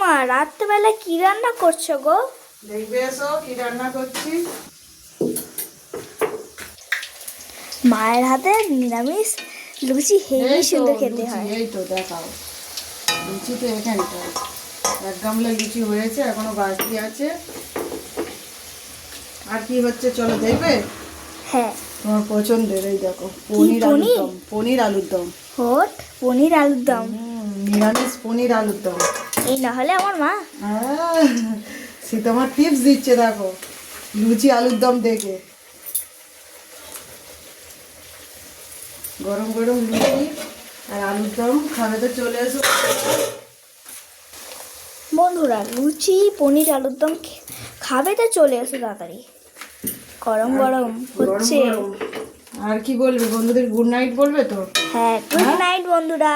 মা, রাত্রেবেলা কি রান্না করছো গো? দেখবে এসো কি রান্না করছি। মায়ের হাতে নিরামিষ লুচি হেভি সুন্দর খেতে হয়। এই তো দেখাও, লুচি তো এখানটায় এক গামলা লুচি হয়েছে, এখনো বাকি আছে। আর কি হচ্ছে চলো দেখবে। হ্যাঁ, তোমার পছন্দের এই দেখো পনির আলুর দম। পনির আলুর দম, হট পনির আলুর দম। নিরামিষ পনির আলুর দম। এই না হলে আমার মা। সে তোমার টিপস দিচ্ছে দেখো, লুচি আলুর দম দেখে। গরম গরম লুচি আর আলুর দম খাবে তো চলে এসো বন্ধুরা, লুচি পনির আলুর দম খাবে তো চলে এসো তাড়াতাড়ি। গরম গরম হচ্ছে। আর কি বলবে বন্ধুদের? গুড নাইট বলবে তো? হ্যাঁ, গুড নাইট বন্ধুরা।